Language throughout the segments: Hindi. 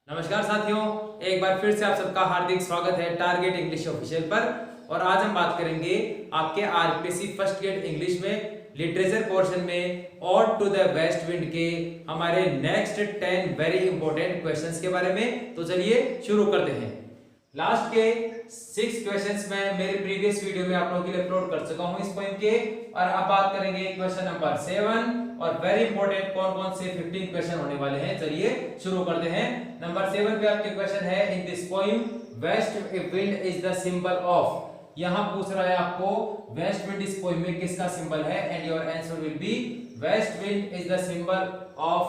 नमस्कार साथियों, एक बार फिर से आप सबका हार्दिक स्वागत है टारगेट इंग्लिश ऑफिशियल पर। और आज हम बात करेंगे आपके आरपीएससी फर्स्ट ग्रेड इंग्लिश में लिटरेचर पोर्शन में Ode to the West Wind के हमारे नेक्स्ट 10 वेरी इंपॉर्टेंट क्वेश्चंस के बारे में। तो चलिए शुरू करते हैं। लास्ट के 6 क्वेश्चंस में मेरे प्रीवियस वीडियो में आप लोगों के लिए अपलोड कर चुका हूं इस पॉइंट के, और अब बात करेंगे क्वेश्चन नंबर 7 और वेरी इंपॉर्टेंट कौन कौन से 15 क्वेश्चन होने वाले हैं। चलिए शुरू करते हैं। नंबर 7 पे आपके क्वेश्चन है, इन this poem west wind is the symbol of. यहां पूछ रहा है आपको वेस्ट विंड इस पोएम में किसका सिंबल है, and your answer will B west wind is the symbol of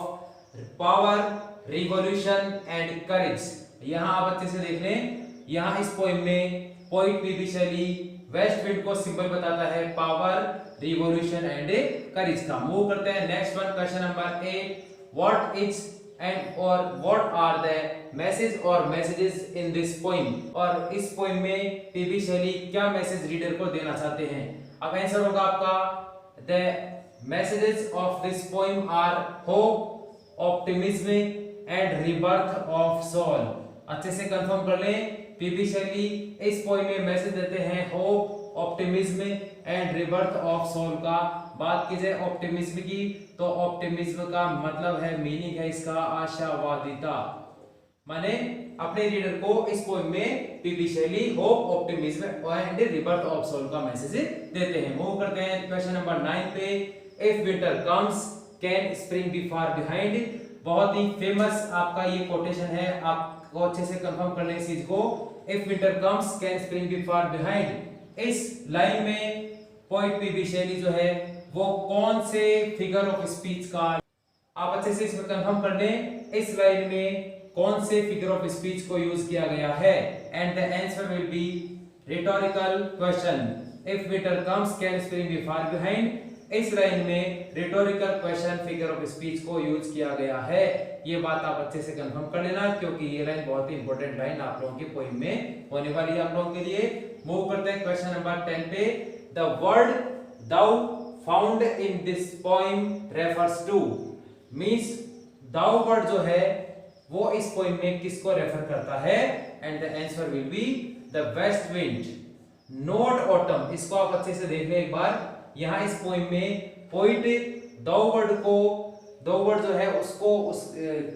power, revolution and courage. यहां आप अच्छे से देख लें, यहां इस पोएम में पोइट पीबी शैली वेस्ट विंड को सिंबल बताता है पावर, रिवॉल्यूशन एंड करेज का। मूव करते हैं next one, question number 8, what is and और व्हाट आर द मैसेज और मैसेजेस इन दिस पोएम। और इस पोएम में पीबी शैली क्या मैसेज रीडर को देना चाहते हैं। अब आंसर होगा आपका the messages of this poem are hope, optimism and rebirth of soul. अच्छे से कंफर्म कर लें, पीबी शैली इस पोएम में मैसेज देते हैं hope, optimism and rebirth of soul का। बात की जाए ऑप्टिमिज्म की, तो ऑप्टिमिज्म का मतलब है, मीनिंग है इसका आशावादिता। माने अपने रीडर को इस पोएम में PB Shelley hope, optimism and rebirth of soul का मैसेज देते हैं। मूव करते हैं क्वेश्चन नंबर 9 पे, if winter comes can spring be far behind. बहुत ही फेमस आपका ये कोटेशन है, आपको अच्छे से कंफर्म करने इस चीज को। If winter comes can spring be far behind, इस लाइन में पोइट पीबी शैली जो है वो कौन से फिगर ऑफ स्पीच का, आप अच्छे से इसमें कंफर्म कर लें, इस लाइन में कौन से फिगर ऑफ स्पीच को यूज किया गया है। And the answer will be rhetorical question. If winter comes can spring be far behind, इस लाइन में rhetorical question figure of speech को यूज किया गया है। ये बात आप अच्छे से कंफर्म कर लेना, क्योंकि ये लाइन बहुत ही इंपॉर्टेंट लाइन आप लोगों की पोएम में होने वाली है आप लोगों के लिए। मूव करते हैं क्वेश्चन नंबर 10 पे, the word thou found in this poem refers to. Means thou word जो है वो इस पोएम में किसको रेफर करता है, and the answer will be the West wind, not autumn. इसको आप अच्छे से देख लें एक बार। यहां इस पोएम में पोइट दाउ वर्ड जो है उसको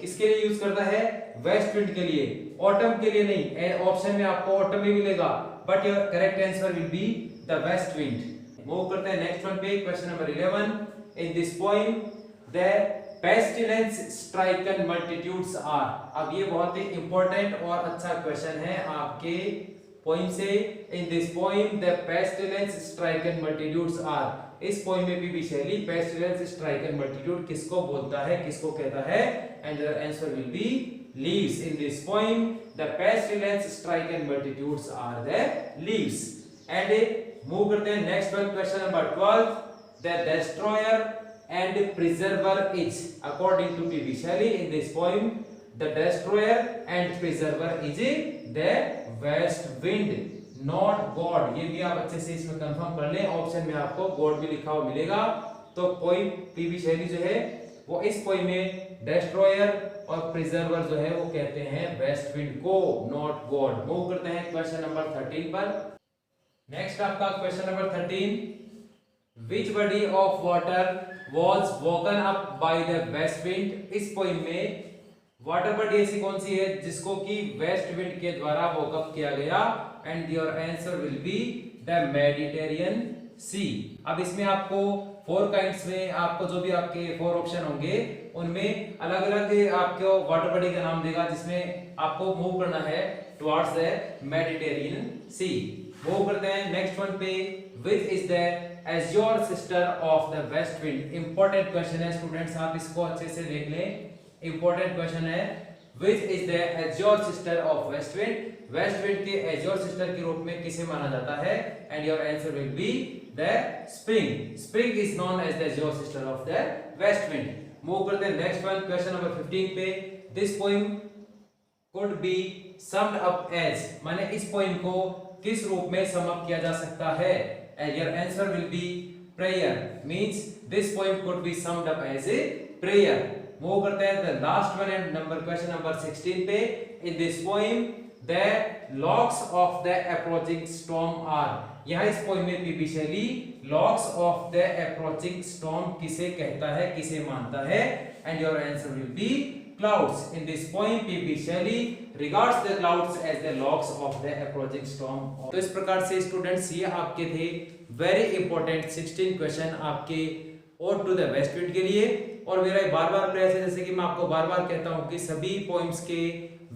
किसके लिए यूज करता है, वेस्ट विंड के लिए, ऑटम के लिए नहीं। ऑप्शन में आपको ऑटम भी मिलेगा, but your correct answer will be the West Wind. Move करते हैं नेक्स्ट वन पे, question number 11, in this poem the pestilence stricken multitudes are. अब ये बहुत ही इंपॉर्टेंट और अच्छा क्वेश्चन है आपके पोएम से। In this poem the pestilence stricken multitudes are, इस पोएम में PB Shelley pestilence stricken multitude किसको बोलता है, किसको कहता है, and the answer will be leaves. In this poem the pestilence stricken multitudes are the leaves. And move करते हैं next one, question number 12, the destroyer and preserver is, according to PB Shelley in this poem the destroyer and preserver is the West wind, not God. ये भी आप अच्छे से इसमें कंफर्म कर लें, ऑप्शन में आपको गॉड भी लिखा हुआ मिलेगा। तो पोएम पीबी शैली जो है वो इस पोएम में डिस्ट्रॉयर और प्रिजर्वर जो है वो कहते हैं वेस्ट विंड को, नॉट गॉड। मूव करते हैं क्वेश्चन नंबर 13 पर। नेक्स्ट आपका question number 13, which body of water was woken up by the West wind. इस पोएम में वाटर बॉडी ऐसी कौन सी है जिसको कि वेस्ट विंड के द्वारा वोकअप किया गया, and your answer will be the Mediterranean sea. अब इसमें आपको 4 काइंड्स में आपको जो भी आपके 4 ऑप्शन होंगे उनमें अलग अलग आपको वाटर बॉडी का नाम देगा, जिसमें आपको मूव करना है towards the Mediterranean sea. Move करते हैं नेक्स्ट वन पे, which is the azure sister of the West Wind. Important question है स्टूडेंट्स, आप इसको अच्छे से देख लें, इंपॉर्टेंट क्वेश्चन है। Which is the azure sister of West Wind, West Wind के एज्योर सिस्टर के रूप में किसे माना जाता है, and your answer will be the spring. Spring is known as the azure sister of the West Wind. Move करते हैं नेक्स्ट वन, क्वेश्चन नंबर 15 पे, this poem could be summed up as, माने इस पोएम को किस रूप में सम अप किया जा सकता है, and your answer will be prayer. Means this poem could be summed up as a prayer. Move करते हैं the last one and question number 16 पे। In this poem the locks of the approaching storm are. यहाँ इस पोएम में P P Shelley locks of the approaching storm किसे कहता है, किसे मानता है? And your answer will be clouds. In this poem P.B. Shelley regards the clouds as the locks of the approaching storm. तो इस प्रकार से स्टूडेंट्स ये आपके थे वेरी इंपॉर्टेंट 16 क्वेश्चन आपके और टू द वेस्ट विंड के लिए। और मेरा बार बार प्रयास है, जैसे कि मैं आपको बार बार कहता हूँ कि सभी पोइम्स के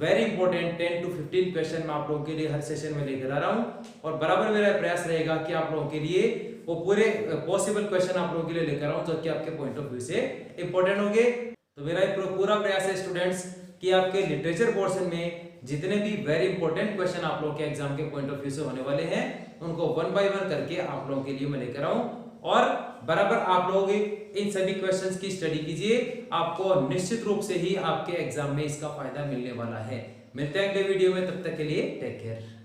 वेरी इंपॉर्टेंट 10 to 15 क्वेश्चन मैं आप लोगों के लिए हर सेशन में लेकर आ रहा हूँ। और बराबर मेरा प्रयास रहेगा कि आप लोगों के लिए वो पूरे पॉसिबल क्वेश्चन आप लोगों के लिए लेकर आऊँ जो कि आपके पॉइंट ऑफ व्यू से इंपॉर्टेंट होंगे। तो मेरा पूरा प्रयास है स्टूडेंट्स कि आपके लिटरेचर पोर्शन में जितने भी वेरी इंपॉर्टेंट क्वेश्चन आप लोगों के एग्जाम के पॉइंट ऑफ व्यू से होने वाले हैं उनको 1 by 1 करके आप लोगों के लिए मैं लेकर आऊं। और बराबर आप लोग इन सभी क्वेश्चंस की स्टडी कीजिए, आपको निश्चित रूप से ही आपके एग्जाम में इसका फायदा मिलने वाला है। मिलते हैं अगले वीडियो में, तब तक के लिए टेक केयर।